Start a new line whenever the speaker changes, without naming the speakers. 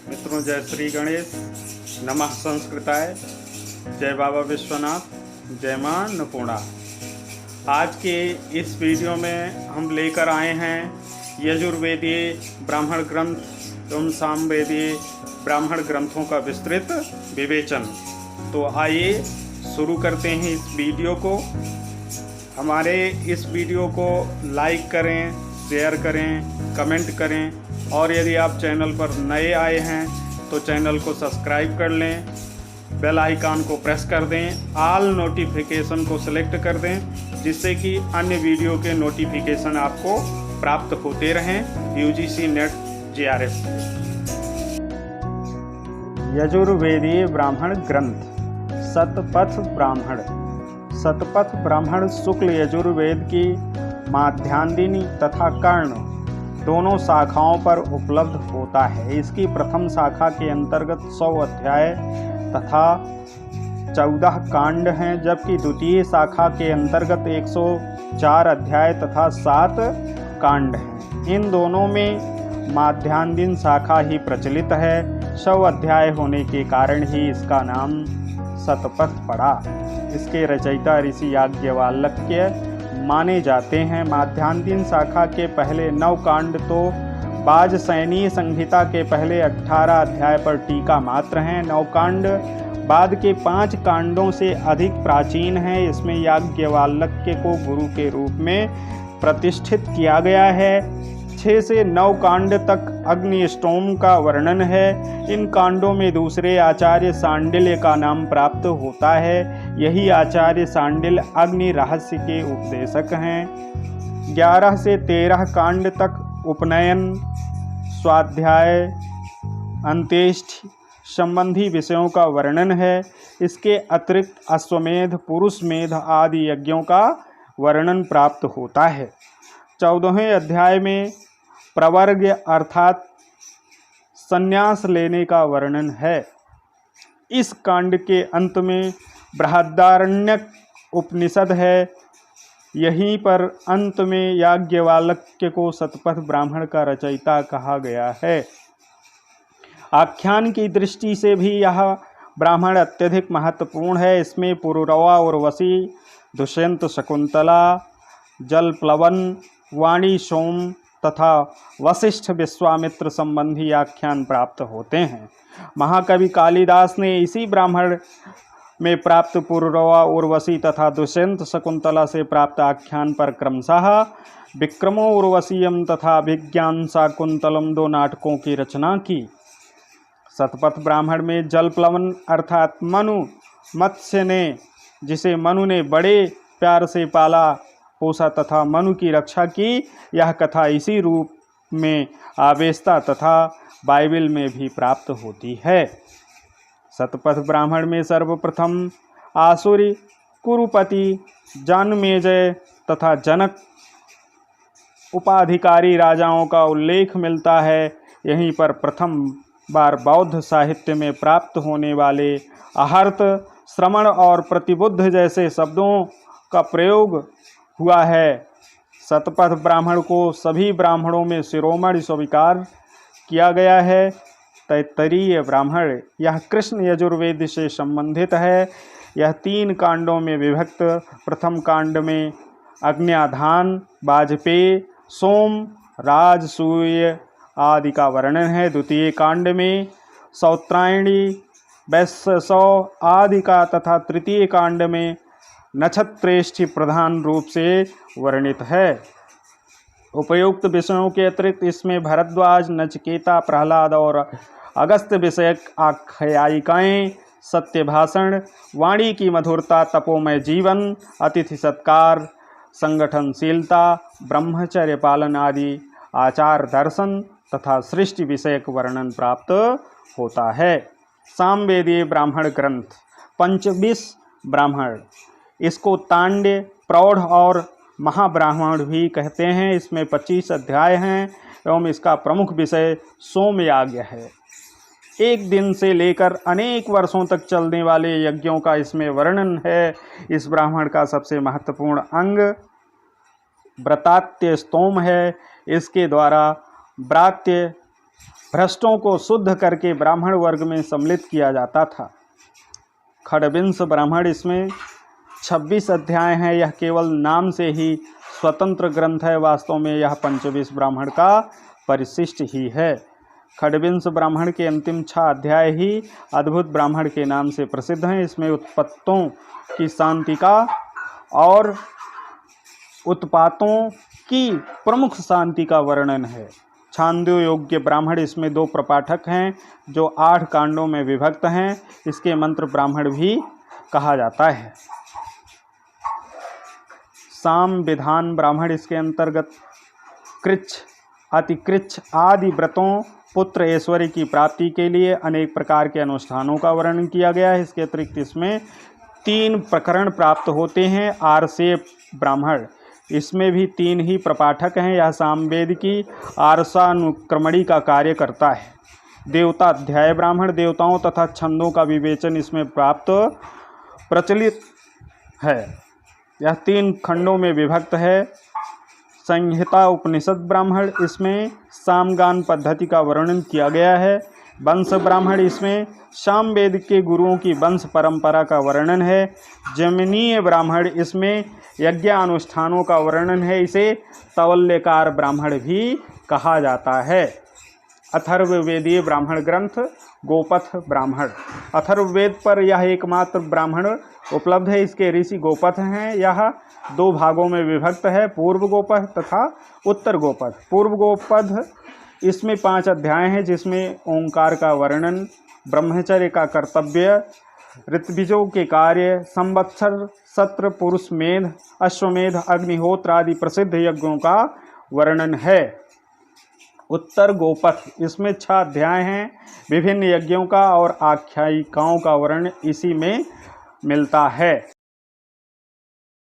मित्रों, जय श्री गणेश, नमः संस्कृताय, जय बाबा विश्वनाथ, जय मां अन्नपूर्णा। आज के इस वीडियो में हम लेकर आए हैं यजुर्वेदीय ब्राह्मण ग्रंथ एवं सामवेदीय ब्राह्मण ग्रंथों का विस्तृत विवेचन। तो आइए शुरू करते हैं इस वीडियो को। हमारे इस वीडियो को लाइक करें, शेयर करें, कमेंट करें और यदि आप चैनल पर नए आए हैं तो चैनल को सब्सक्राइब कर लें, बेल आइकन को प्रेस कर दें, ऑल नोटिफिकेशन को सिलेक्ट कर दें, जिससे कि अन्य वीडियो के नोटिफिकेशन आपको प्राप्त होते रहें यूजीसी नेट JRF। यजुर्वेदीय ब्राह्मण ग्रंथ शतपथ ब्राह्मण। शतपथ ब्राह्मण शुक्ल यजुर्वेद की माध्यान्दिनी तथा कर्ण दोनों शाखाओं पर उपलब्ध होता है। इसकी प्रथम शाखा के अंतर्गत 100 अध्याय तथा 14 कांड हैं, जबकि द्वितीय शाखा के अंतर्गत 104 अध्याय तथा 7 कांड हैं। इन दोनों में माध्यान्दिन शाखा ही प्रचलित है। 100 अध्याय होने के कारण ही इसका नाम शतपथ पड़ा। इसके रचयिता ऋषि याज्ञवल्क्य माने जाते हैं। माध्यान्दिन शाखा के पहले 9 कांड तो वाजसैनीय संहिता के पहले 18 अध्याय पर टीका मात्र हैं। 9 कांड बाद के 5 कांडों से अधिक प्राचीन हैं। इसमें याज्ञवल्क्य को गुरु के रूप में प्रतिष्ठित किया गया है। 6 से 9 कांड तक अग्निष्टोम का वर्णन है। इन कांडों में दूसरे आचार्य सांडिल्य का नाम प्राप्त होता है। यही आचार्य सांडिल्य अग्नि रहस्य के उपदेशक हैं। 11 से 13 कांड तक उपनयन, स्वाध्याय, अंत्येष्टि संबंधी विषयों का वर्णन है। इसके अतिरिक्त अश्वमेध, पुरुषमेध आदि यज्ञों का वर्णन प्राप्त होता है। 14वें अध्याय में प्रवर्ग अर्थात संन्यास लेने का वर्णन है। इस कांड के अंत में बृहदारण्यक उपनिषद है। यहीं पर अंत में याज्ञवल्क्य को शतपथ ब्राह्मण का रचयिता कहा गया है। आख्यान की दृष्टि से भी यह ब्राह्मण अत्यधिक महत्वपूर्ण है। इसमें पुरुरवा, उर्वशी, दुष्यंत, शकुंतला, जलप्लवन, वाणी, सोम तथा वशिष्ठ, विश्वामित्र संबंधी आख्यान प्राप्त होते हैं। महाकवि कालिदास ने इसी ब्राह्मण में प्राप्त पुरुरवा, उर्वशी तथा दुष्यंत, शकुंतला से प्राप्त आख्यान पर क्रमशः विक्रमो उर्वशीयम तथा अभिज्ञान शाकुंतलम 2 नाटकों की रचना की। शतपथ ब्राह्मण में जलप्लवन अर्थात मनु मत्स्य ने, जिसे मनु ने बड़े प्यार से पाला पोसा तथा मनु की रक्षा की, यह कथा इसी रूप में आवेस्ता तथा बाइबिल में भी प्राप्त होती है। शतपथ ब्राह्मण में सर्वप्रथम आसुरी, कुरुपति, जनमेजय तथा जनक उपाधिकारी राजाओं का उल्लेख मिलता है। यहीं पर प्रथम बार बौद्ध साहित्य में प्राप्त होने वाले आहर्त, श्रमण और प्रतिबुद्ध जैसे शब्दों का प्रयोग हुआ है। शतपथ ब्राह्मण को सभी ब्राह्मणों में शिरोमणि स्वीकार किया गया है। तैत्तरीय ब्राह्मण, यह कृष्ण यजुर्वेद से संबंधित है। यह 3 कांडों में विभक्त। प्रथम कांड में अग्न्याधान, वाजपेय, सोम, राजसूय आदि का वर्णन है। द्वितीय कांड में सौत्रायणी, वैश्यसौ आदि का तथा तृतीय कांड में नक्षत्रेष्ठि प्रधान रूप से वर्णित है। उपयुक्त विषयों के अतिरिक्त इसमें भरद्वाज, नचिकेता, प्रहलाद और अगस्त्य विषयक आख्यायिकाएं, सत्य भाषण, वाणी की मधुरता, तपोमय जीवन, अतिथि सत्कार, संगठनशीलता, ब्रह्मचर्य पालन आदि आचार दर्शन तथा सृष्टि विषयक वर्णन प्राप्त होता है। सामवेदीय ब्राह्मण ग्रंथ पंचविंश ब्राह्मण, इसको तांड्य, प्रौढ़ और महाब्राह्मण भी कहते हैं। इसमें 25 अध्याय हैं एवं इसका प्रमुख विषय सोमयाग है। एक दिन से लेकर अनेक वर्षों तक चलने वाले यज्ञों का इसमें वर्णन है। इस ब्राह्मण का सबसे महत्वपूर्ण अंग व्रतात्य स्तोम है। इसके द्वारा व्रात्य भ्रष्टों को शुद्ध करके ब्राह्मण वर्ग में सम्मिलित किया जाता था। खडबिंश ब्राह्मण, इसमें 26 अध्याय हैं। यह केवल नाम से ही स्वतंत्र ग्रंथ है, वास्तव में यह पंचविंश ब्राह्मण का परिशिष्ट ही है। खडबिंश ब्राह्मण के अंतिम 6 अध्याय ही अद्भुत ब्राह्मण के नाम से प्रसिद्ध हैं। इसमें उत्पत्तों की शांति का और उत्पातों की प्रमुख शांति का वर्णन है। छांदो योग्य ब्राह्मण, इसमें 2 प्रपाठक हैं जो 8 कांडों में विभक्त हैं। इसके मंत्र ब्राह्मण भी कहा जाता है। साम विधान ब्राह्मण, इसके अंतर्गत कृच्छ, अतिकृच्छ आदि व्रतों, पुत्र ऐश्वर्य की प्राप्ति के लिए अनेक प्रकार के अनुष्ठानों का वर्णन किया गया है। इसके अतिरिक्त इसमें 3 प्रकरण प्राप्त होते हैं। आरसेप ब्राह्मण, इसमें भी 3 ही प्रपाठक हैं। यह सामवेद की आरसानुक्रमणी का कार्य करता है। देवता अध्याय ब्राह्मण, देवताओं तथा छंदों का विवेचन इसमें प्राप्त प्रचलित है। यह 3 खंडों में विभक्त है। संहिता उपनिषद ब्राह्मण, इसमें सामगान पद्धति का वर्णन किया गया है। वंश ब्राह्मण, इसमें सामवेद के गुरुओं की वंश परंपरा का वर्णन है। जमनीय ब्राह्मण, इसमें यज्ञानुष्ठानों का वर्णन है। इसे तवल्यकार ब्राह्मण भी कहा जाता है। अथर्ववेदीय ब्राह्मण ग्रंथ गोपथ ब्राह्मण, अथर्ववेद पर यह एकमात्र ब्राह्मण उपलब्ध है। इसके ऋषि गोपथ हैं। यह 2 भागों में विभक्त है, पूर्व गोपथ तथा उत्तर गोपथ। पूर्व गोपथ, इसमें 5 अध्याय हैं जिसमें ओंकार का वर्णन, ब्रह्मचर्य का कर्तव्य, ऋत्विजों के कार्य, संवत्सर, सत्र, पुरुष मेध, अश्वमेध, अग्निहोत्र आदि प्रसिद्ध यज्ञों का वर्णन है। उत्तर गोपथ, इसमें 6 अध्याय हैं। विभिन्न यज्ञों का और आख्यायिकाओं का वर्णन इसी में मिलता है।